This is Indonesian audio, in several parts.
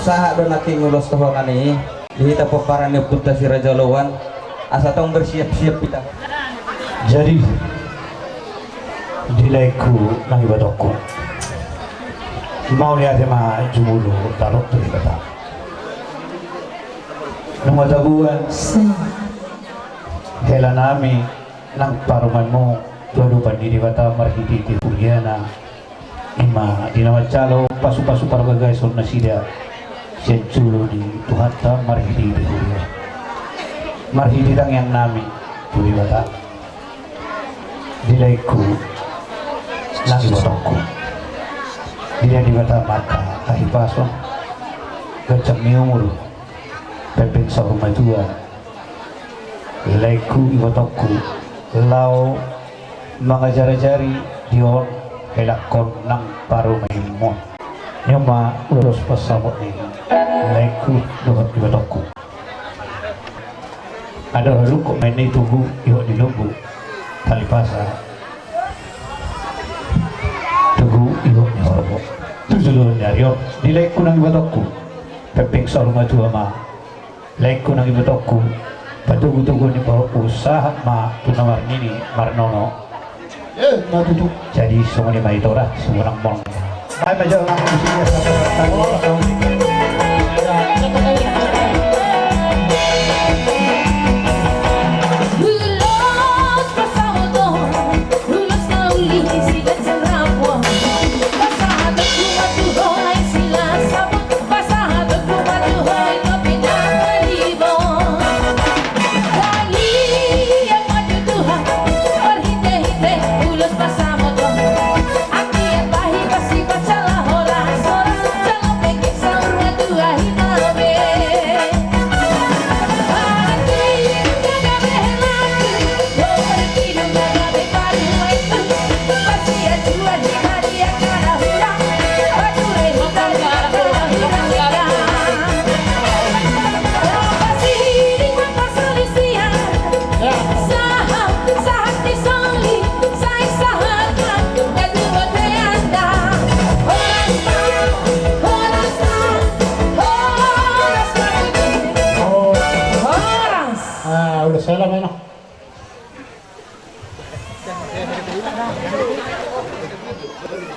saha do naki ngulos tohonan ini dihita peparan ni putra si Raja Lawan asa tong bersiap-siap kita. Jadi dilaiku nang ibadahku mau lihat ma jumulu taruh tu kata nang wadabuan hela nami nang parumanmu tuadu pandiri kata marhidi di Puliana ima dinawacalo pasu-pasu parbagai sunna sida senculu di tuhata marhidi di Puliana marhidi tang yang nami tuli kata dilaiku nang ibadahku dia dikata maka kahipason gacang miumur pepeng saruma jua laiku ibadahku lau mangajari-jari dion helakon nang paru maimon nyama urus pasamot ni laiku dohot ibadahku ada lalu kok main itu bu ihok di lumbu tali pasar tugu ihok ni horbo tujulun nyariyo di laiku nang ibadahku pepeng saruma jua ma laiku nang ibadahku patugu-tugu ni baru usaha ma tunawar nini marnono matutu jadi semua ni maitora semua nang mong ay majaw nang musinya sa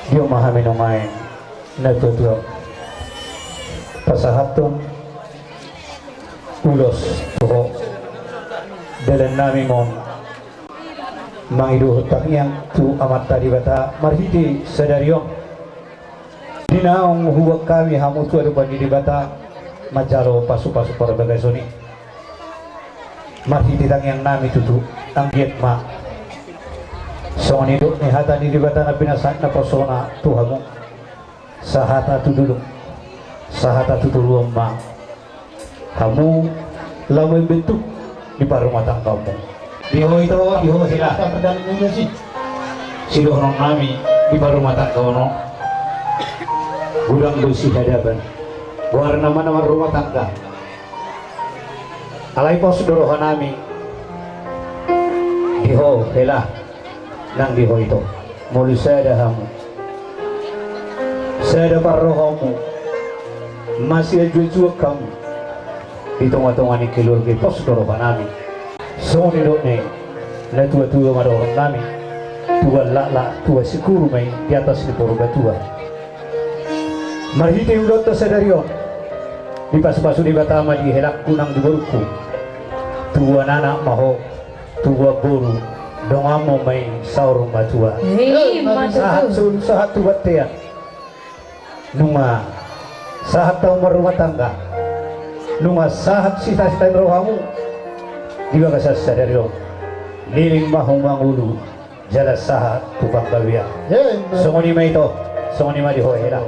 dia memahami nomai natutu pasahatun ulos tuho dalam nami mon mangidu hutang yang tu amat tadi bata marhiti sadariong dinaong huwag kami hamutu adu pandiri bata majalo pasu-pasu para bagai soni marhiti tang yang nami tutu anggiet ma soan hidup ni hata di bata na pinasak na persona Tuhanmu sahata tu dulu sahata tu dulu ma kamu lawai bentuk di rumah tanggamu iho itu iho sila si dohong nami di rumah tanggamu gudang bersih hadapan warna nama rumah tangga alai pos dorohan nami iho sila nang diho itu muli saya hamu saya parrohamu masih jual kamu di tengah-tengah ni keluarga pos doro panami so ni dok ni na tua-tua marohon nami tua lala tua sikuru mai di atas ni poroga tua marhite ulot sadarion di pasu-pasu di batama di helak kunang di boruku tua nana maho tua boru dongamu mai saur matua sahat tu batia numa sahat tau rumah tangga numa sahat sita-sita rohamu juga kasar sadari dong liling mahu mangulu jala sahat tukang kawia songoni mai to songoni mai di hoera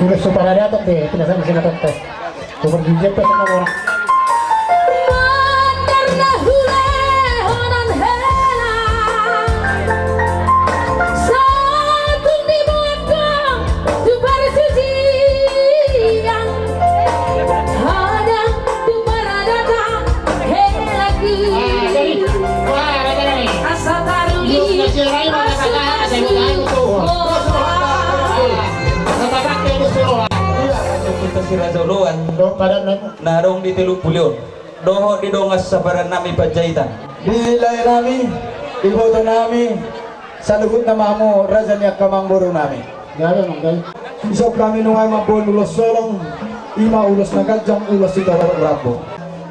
Udah supaya dapat deh, tidak sampai sini dapat teh. Coba dijep sama orang. Kita si Raja Luan Dok pada narong di Teluk Pulion doho di dongas sabaran nami Pajaitan Dilay nami, iboto nami, sa luhut na mamo, raja niya kamangboro nami. gaya manggal. Isok kami nungay mapon ulos solong, ima ulos na gadyang ulos ito rabo.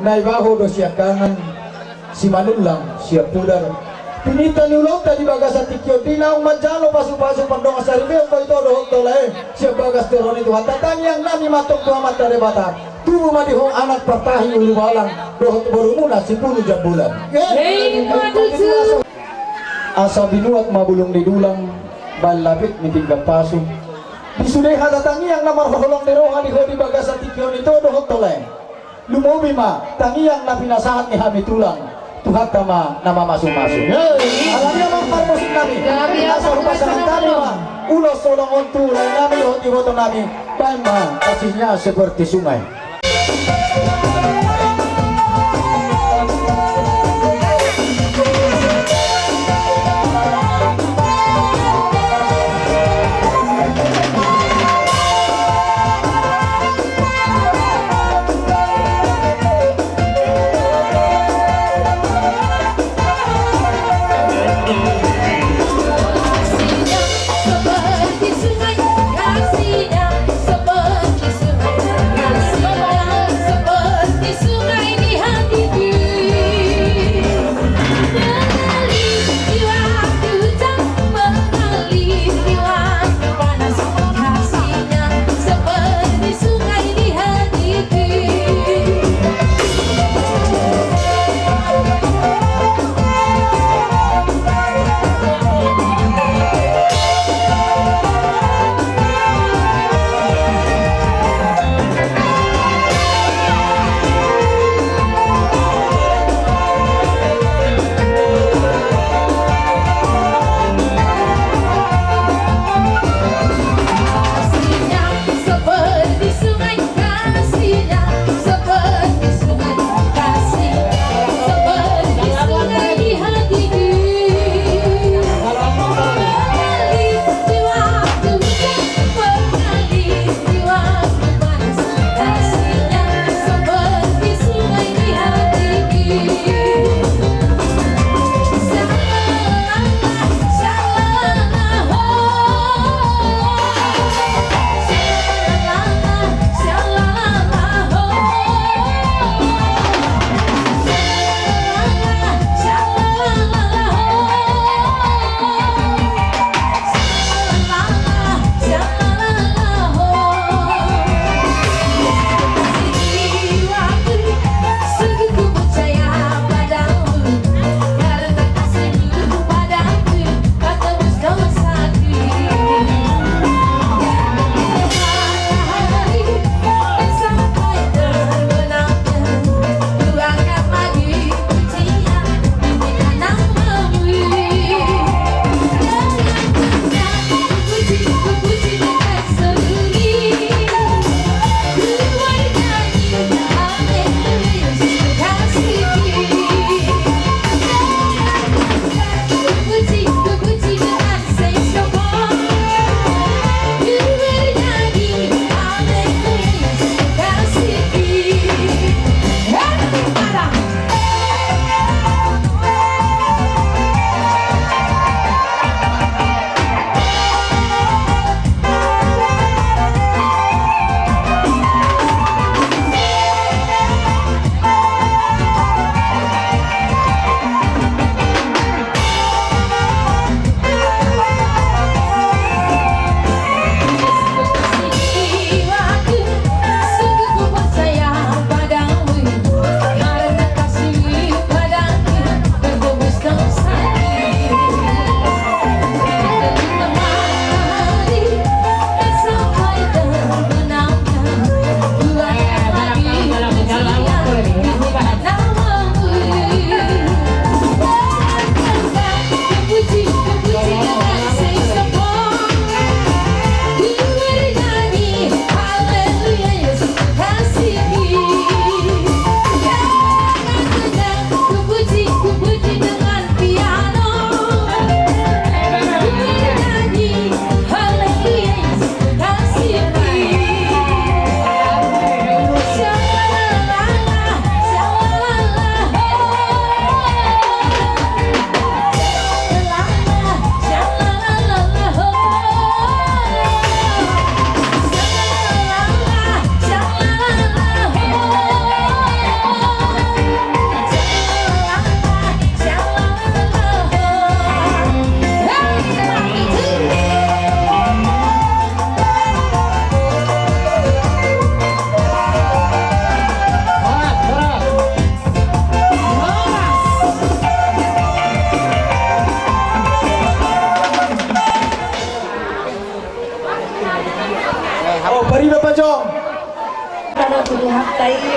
Naibaho do siya kangan, si manulang siya pudar. Pinita ni ulong tadi bagas sa tikyo, tinaong madjalo pasu-pasu pandong sa ribeo ko ito dohok tolay. Siya bagas doron ito, hatatang yang nami matong Muhammad Tarebata. Tubo madihong anak pertahi uluwalang, dohok baru muna si puluh jam bulan. Asa binuat mabulong di dulang, balapit mitinggang paso. Disuday hatatangi yang namarholong ni rohan ni Hodi bagas sa tikyo nito dohok tolay. Lumobi ma, tangiyang na pinasahat ni Hami tulang. Tuhan kama nama masuk-masuk. Alami ang parmosin namin. Nasa pasangan kami ma. Ulos solong ontu. Lain namin yung iboto namin. Bahan ma. Kasihnya seperti sungai. Kasihnya seperti sungai, kasihnya seperti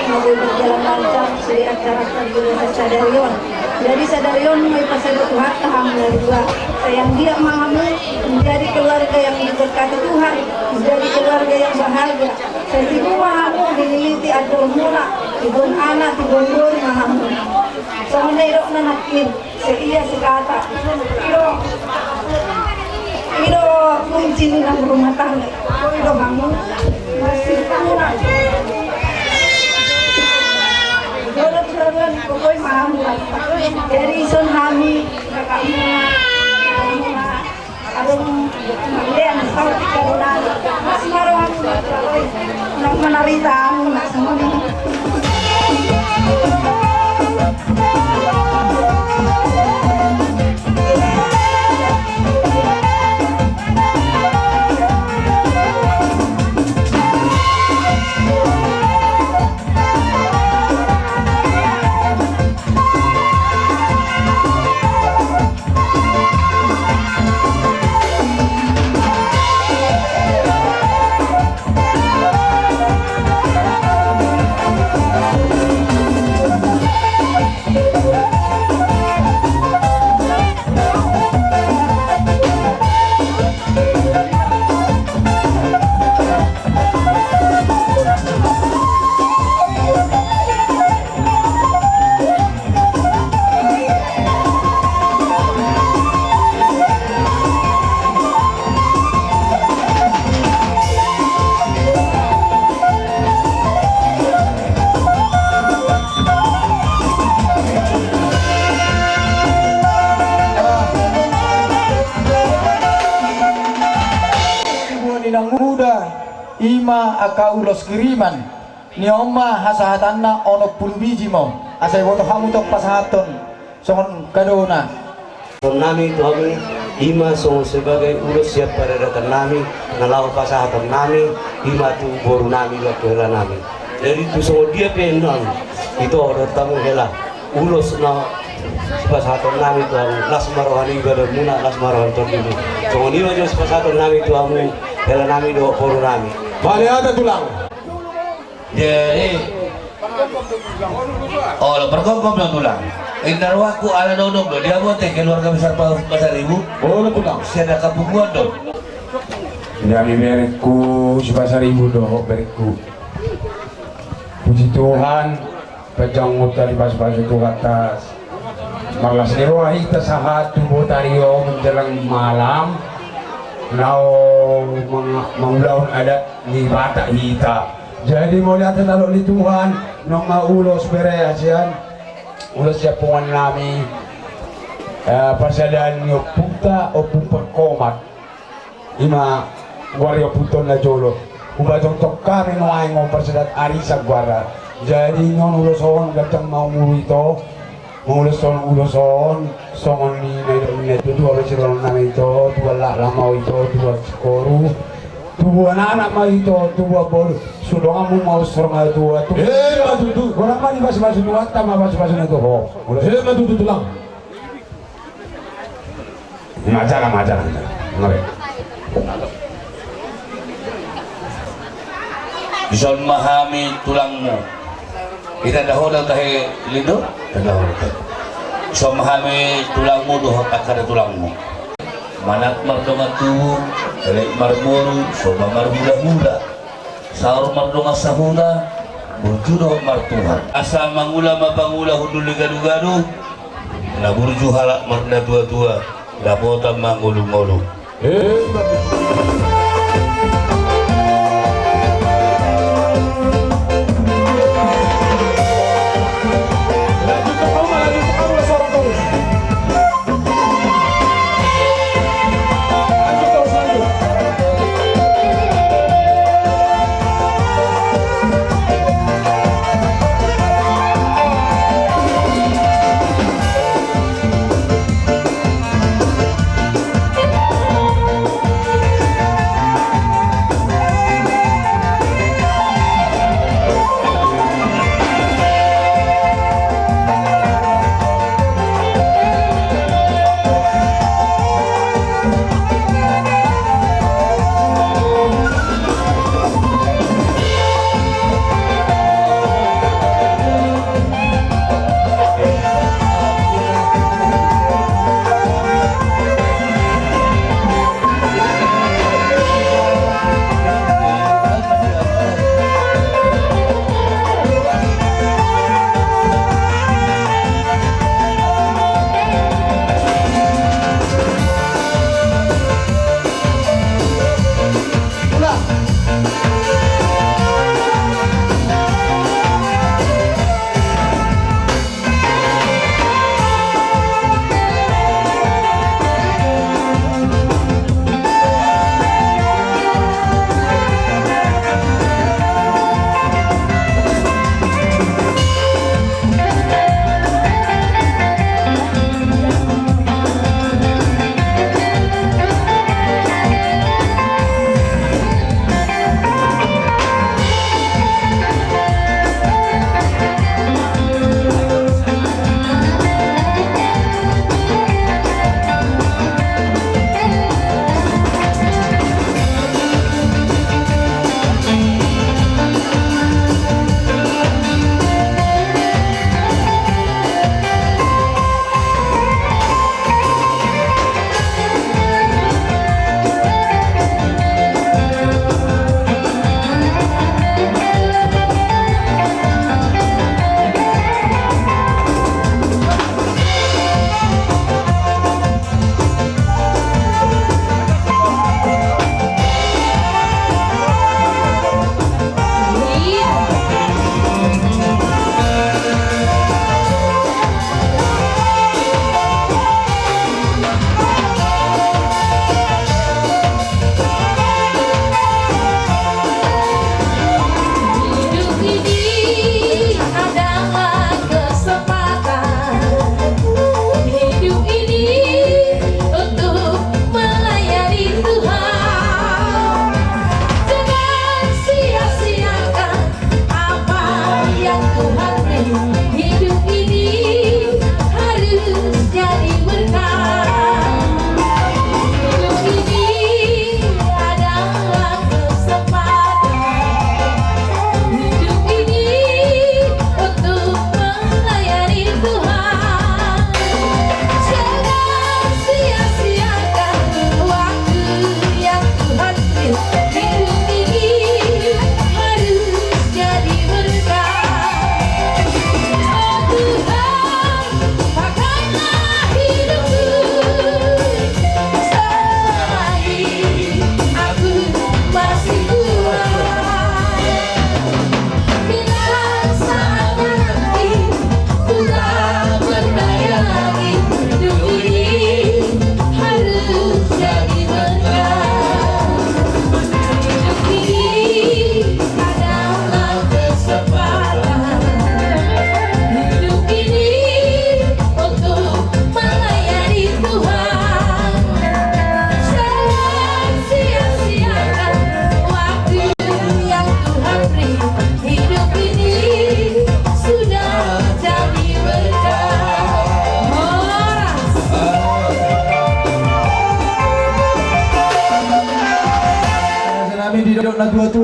semoga berjalan lancar di acara terjun Sadarion. Jadi Sadarion may pasal Tuhan tahang dari dua. Sayang dia mahamu menjadi keluarga yang diberkati Tuhan, menjadi keluarga yang bahagia. Saya tibu mahamu diniliti adol mula, tibun anak, tibun guru mahamu. So menirok na nakin, seiya sekata. Iro kunci ng rumah tangga. Iro kamu masih kurang. Kalau terlalu pokoknya mahamu. Dari son kami kamu ada yang tahu kalau masih marah nak menarita nak semua ini. Ima akaulos kiriman ni oma hasahatanna ono pulubiji mo asay woto hamutok pasahaton songon kadona Nami itu kami ima sebagai urus siap pada datang nami ngalau pasahatan nami ima tu boru nami waktu hela nami jadi tu semua dia pendang itu ada tamu hela urus na pasahatan nami tu las marohani ibadah muna las marohan terdiri semua ni wajah pasahatan nami tu amu hela nami do boru nami Balik ada tulang. Jadi, perkongkong yang tulang. Indarwaku ala dodong do. Dia buat keluarga besar pasar ibu. Oh, tulang. Siada kapunguan do. Dari berekku si pasar ibu do berekku. Puji Tuhan, pejang dari pas-pas itu atas. Malas nirwahi tasahat tubuh tario menjelang malam. Manglaon adat ni bata hita. Jadi mau lihat lalu di Tuhan nong ulos bereasian ulos japungan nami pasadaan nyo punta o pumpat komat ima wario puton na jolo ubatong tok kami no ay ngo pasadat ari sa gwara jadi nyon uloson gatang mau ito Mengulos uloson songon ni itu dua becerong nama itu dua lah mau itu dua skoru dua anak mau itu dua bol sudah kamu mau serma dua tu matu orang mana pas dua tambah pas itu ho matu tulang macara ngare Bisa memahami tulangmu. Kita dahulu tahe lindo, dahulu. Bisa memahami tulangmu doh akar tulangmu. Manak mardonga tubuh, elek marmuru, soba marmuda-muda. Saur mardonga sahuna, burjudo martuhan. Asa mangula mabangula hudul gadu-gadu. Na burju halak marda tua-tua, dapota mangulu-ngulu.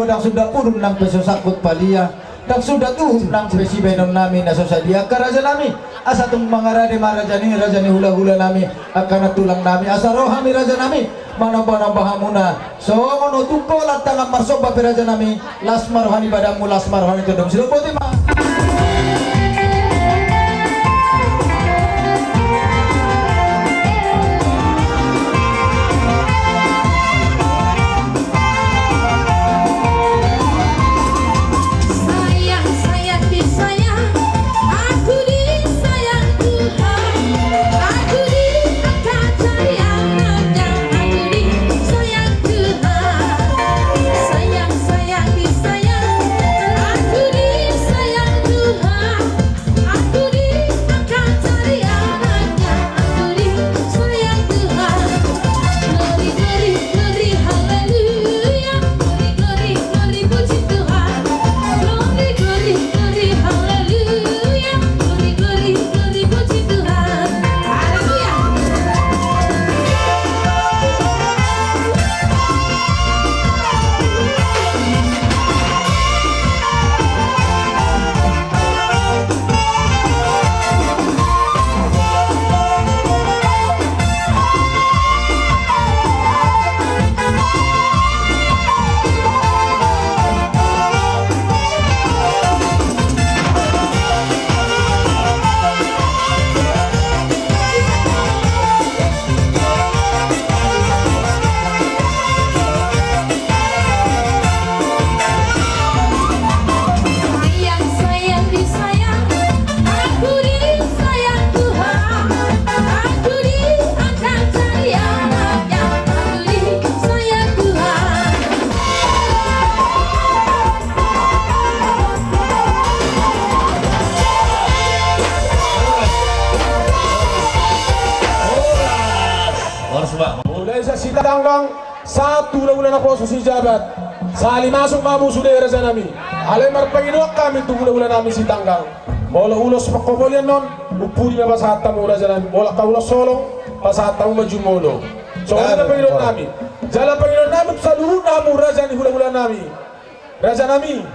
dak sudah purun nang peso sakut palia dak sudah tuh nang pesi benon nami na sosadia karaja nami asa tung mangarade marajani rajani hula-hula nami akan tulang nami asa rohami raja nami manamba-namba hamuna so ngono tungko tangan marsoba peraja nami lasmar rohani badamu lasmar rohani todong silopoti ma Mulai sa sita tanggang satu bulan ako sa si Jabat. Sa limasong mamusudera sa nami. Alay marpanginuak kami tu bulan namin si tanggang. Mola ulos pakobolyan non, upuri na pasata mo sa nami. Mola kaulos solong, pasata mo majumolo. So wala panginuak namin. Jala panginuak namin sa luhut na mo raja ni bulan namin. Raja nami.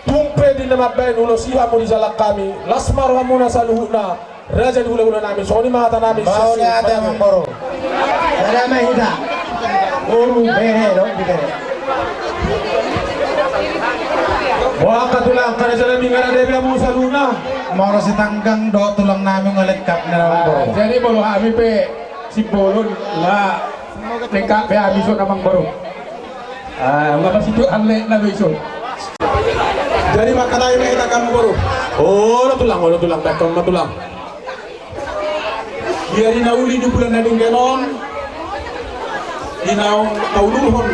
Tumpe din na mabayin ulos iha mo di jalak kami. Lasmar mo na sa luhut na. Raja di bulan namin. So ni mata namin. Mau ni ada mamboro. Ada mahida. Uru behe dong dikere. Wah katulang karena jalan mingara debi amu saluna. Mau si tanggang do tulang namin ngalekap na mamboro. Jadi bolo kami pe si bolo lah lengkap pe abiso namang baru. Mga pasitu anle na biso. Jadi makanay may takam baru. Oh tulang takam matulang. Biari na uli di bulan na dinggenon. Dinaw kauluhon.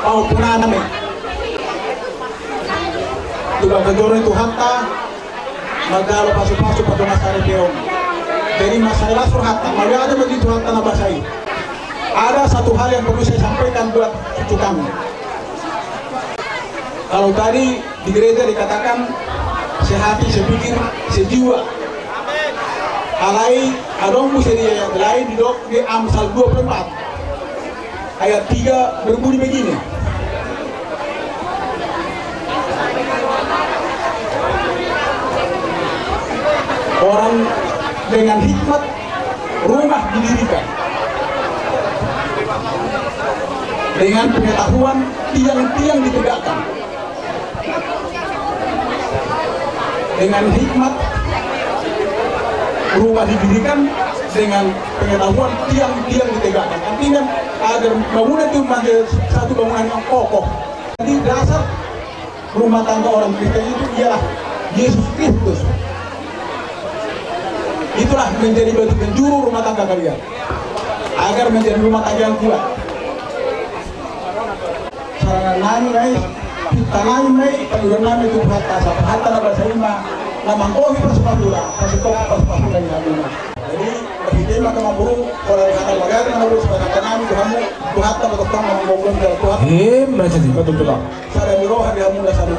Pau punaname. Tulang kagoro itu hatta magalo pasu-pasu pada masari peong. Jadi masalah surhatta, malu ada begitu hatta nabasai. Ada satu hal yang perlu saya sampaikan buat cucu kami. Kalau tadi di gereja dikatakan sehati, sepikir, sejiwa. Alai adong musedi ayat lain di Amsal 24 ayat 3 berbunyi begini. Orang dengan hikmat rumah didirikan, dengan pengetahuan tiang-tiang ditegakkan. Dengan hikmat rumah didirikan, dengan pengetahuan tiang-tiang ditegakkan. Artinya agar bangunan itu menjadi satu bangunan yang kokoh. Jadi dasar rumah tangga orang Kristen itu ialah Yesus Kristus. Itulah menjadi batu penjuru rumah tangga kalian, agar menjadi rumah tangga yang kuat. Sarana nani guys, kita nani payuran nami itu hatta na bahasa ima, namang ohi pasupapura, pasupapura yang nami. Jadi begitu maka mamburu kalau kata bagari na urus pada nami kamu hatta bertemu mamburu dari Tuhan. Macam itu betul lah. Sada miroha dia mula sadu.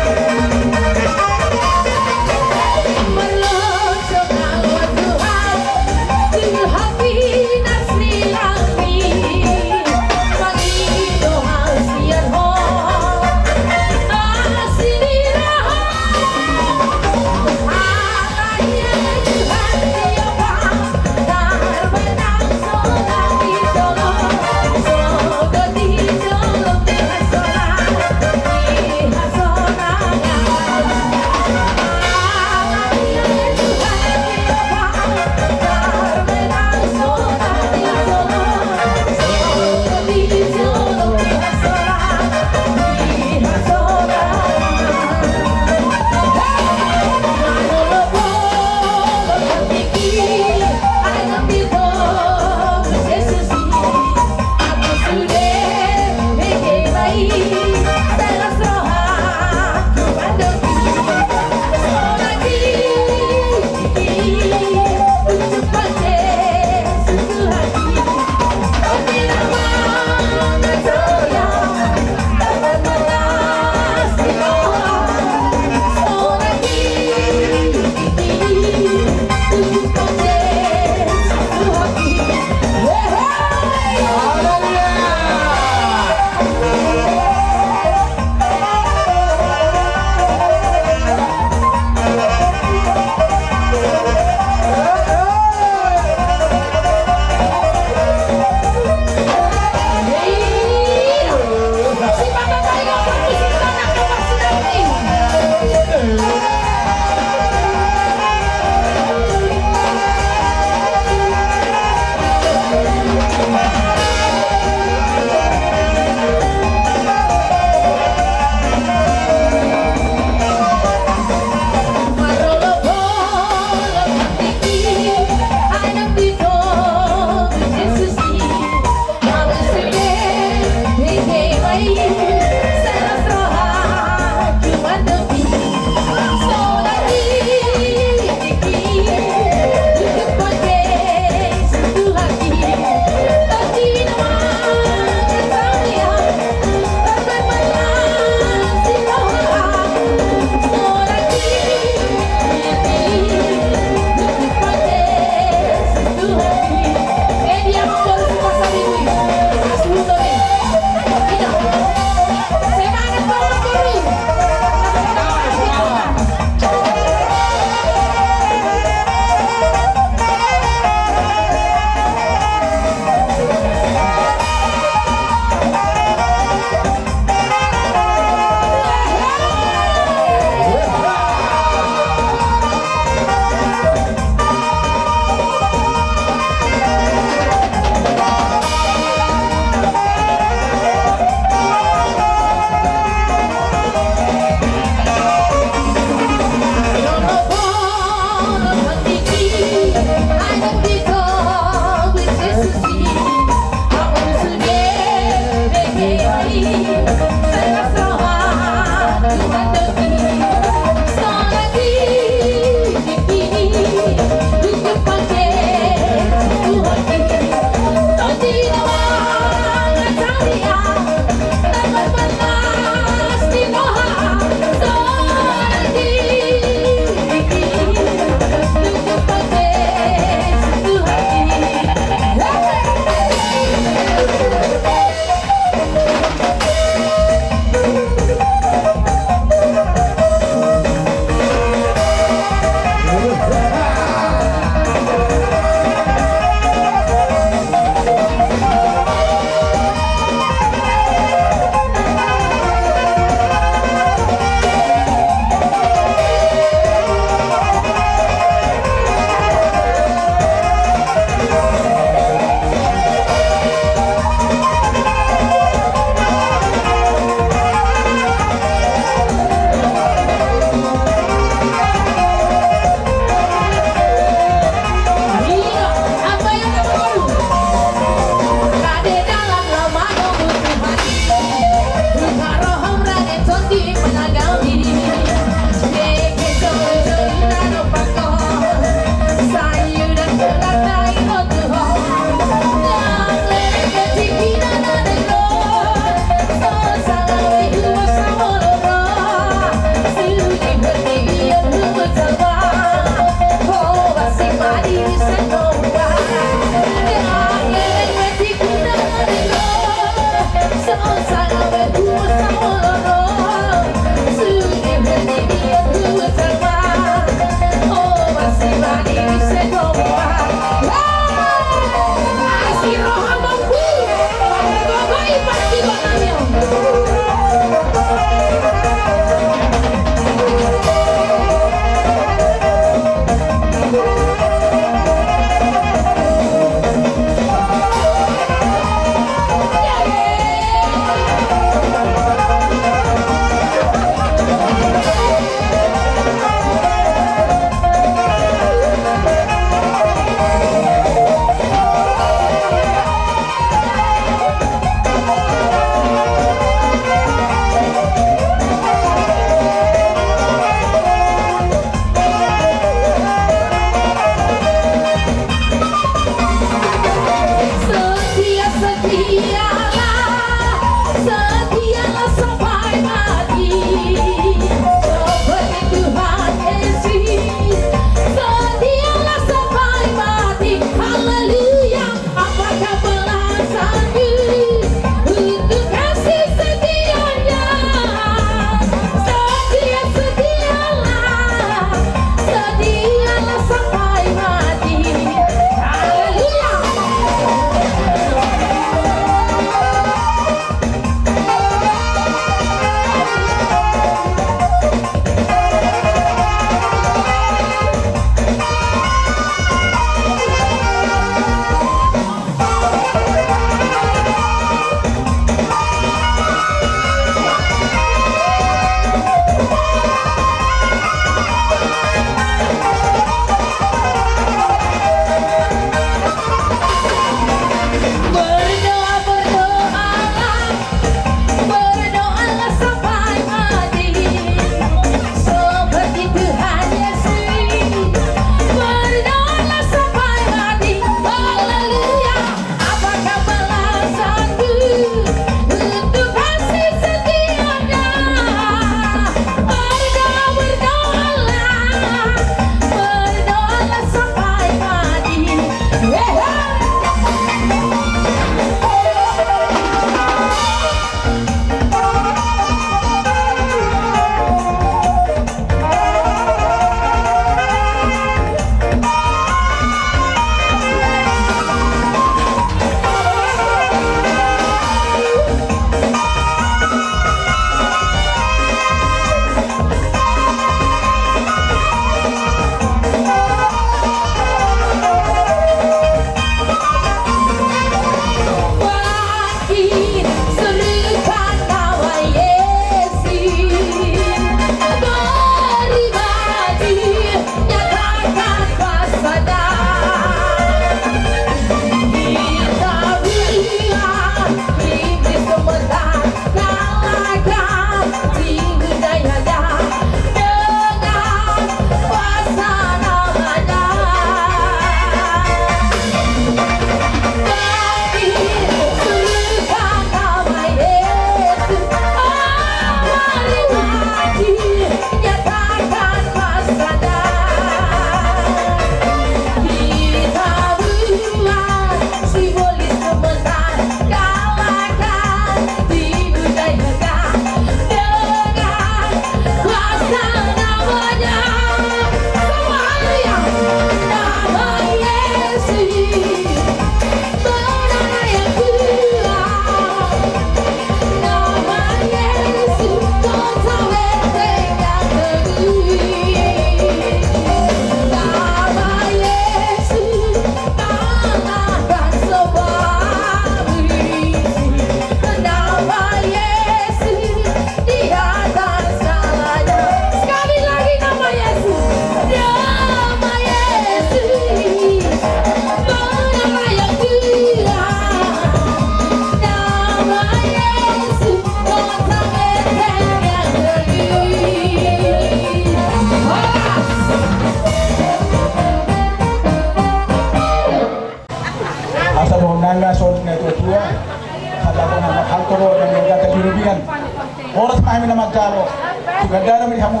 ganda namin kamu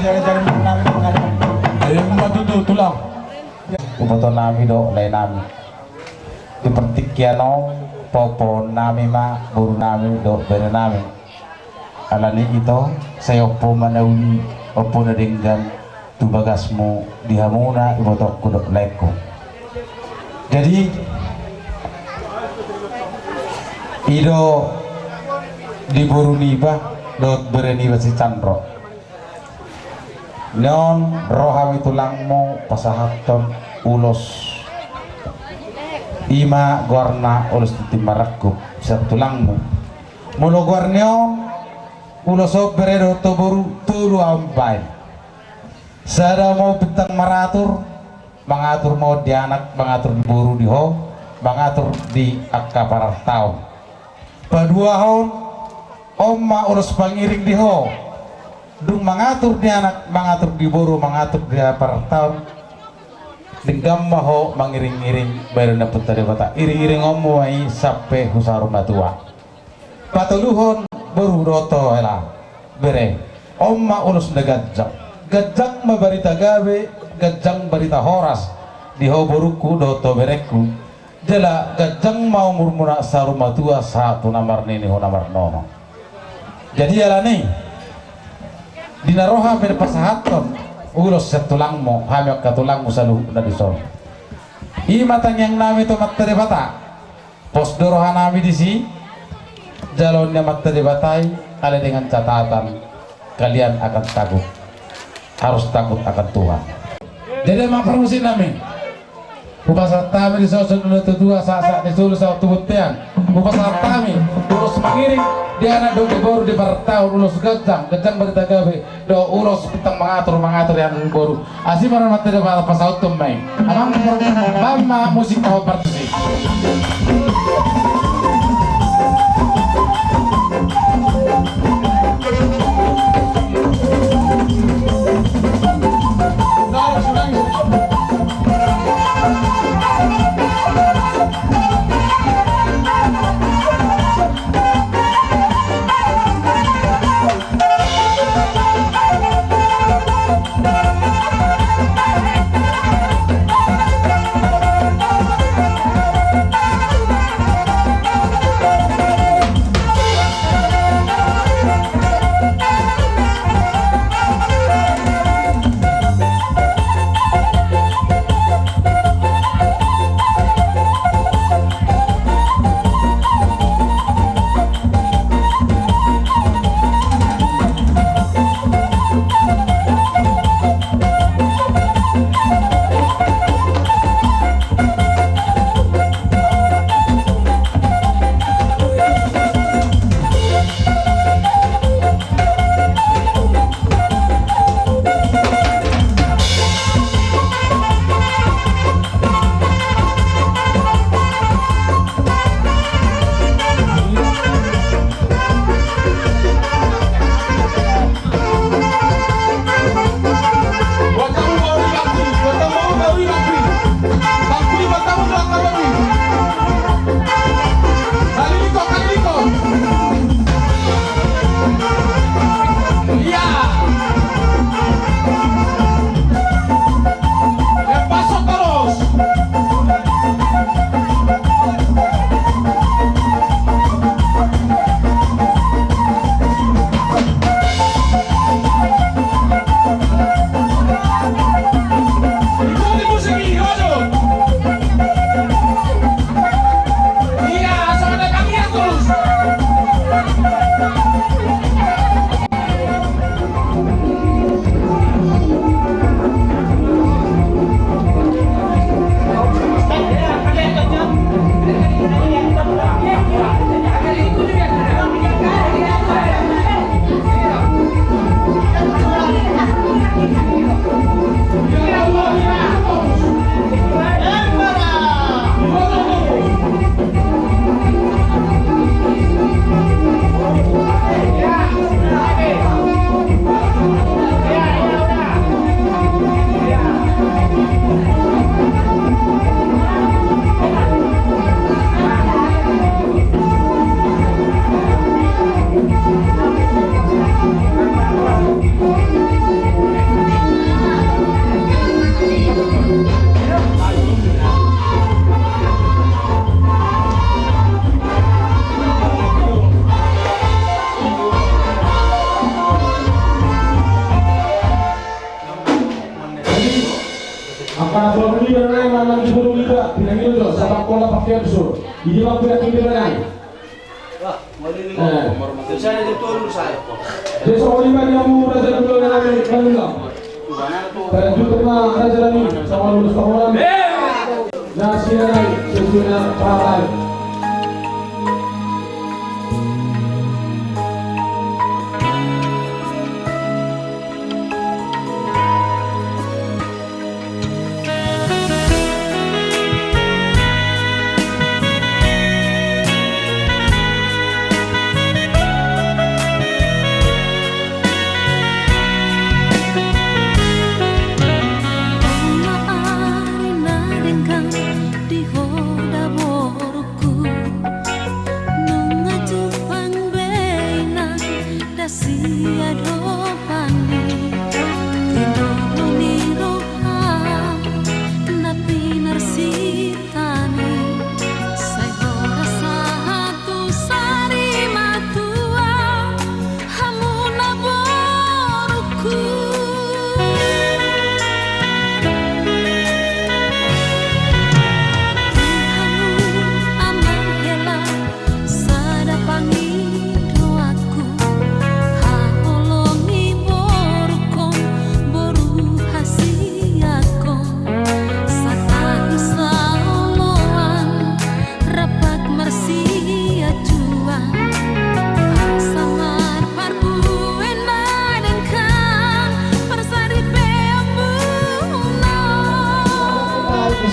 jalan-jalan namin mengadap. Matuto tulang. Upoto nami do lay nami. Dipertik kiano popo nami ma buru nami do bere nami. Alani ito saya opo manawi opo na dinggan tubagasmu dihamuna ibotok kudo leko. Jadi ido di buru niba do bere niba si Chandro. Non rohami tulangmu pasahaton ulos ima guarna ulos timarakku sa tulangmu mulo guarnyo ulos operedo toburu tulu ampay sada mau bintang mengatur mau di anak mengatur di buru di ho mengatur di akaparar tahun padua hon omma ulos pangiring di ho dung mengatur di anak mengatur di buru mengatur di akaparar tahun Denggam maho mangiring-iring baru dapat dari kota iring-iring omuai sampai husarum tua patuluhon baru roto elah bere omma ulus negajak gajak mabarita gawe gajang barita horas di hoboruku doto bereku jela gajang mau murmuna saruma tua satu namar nini ho namar nono jadi alani dinaroha berpasahaton ulos sa tulangmo hamyak ka tulangmo sa luhuk na dison imatang yang nami to materi bata pos dorohan nami disi jalonnya materi batai ale dengan catatan kalian akan takut harus takut akan Tuhan jadi emang permusin nami Upasa tami di sosun udah tua saat disuruh sa tubutian upasa tami urus mengiring dia anak do baru di bertahun ulus gajang berita gawe do urus tentang mengatur yang baru asih mana materi pada pas autum main amang mama musik kau partisi Para pembeli dan lain mana diburu kita pinang itu sabak pola pakai itu. Ini waktu yang kita berani. Saya itu turun saya. Jadi soal lima dia mau raja dulu yang ada di Bandung. Dan juga raja ini sama lulus tahunan. Nasi naik sesuai pahala.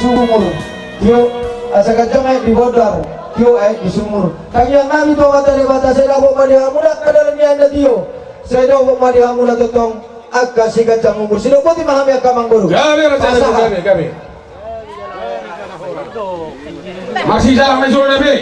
Sumur, yo asa kacang ay di bodar, yo ay di sumur. Kanya nabi to kata di batas saya dapat madiha muda kadalan ni anda tio. Saya dapat madiha muda totong agak si kacang umur. Sino pun dimahami akamang baru. Kami. Masih jalan mesul Nabi.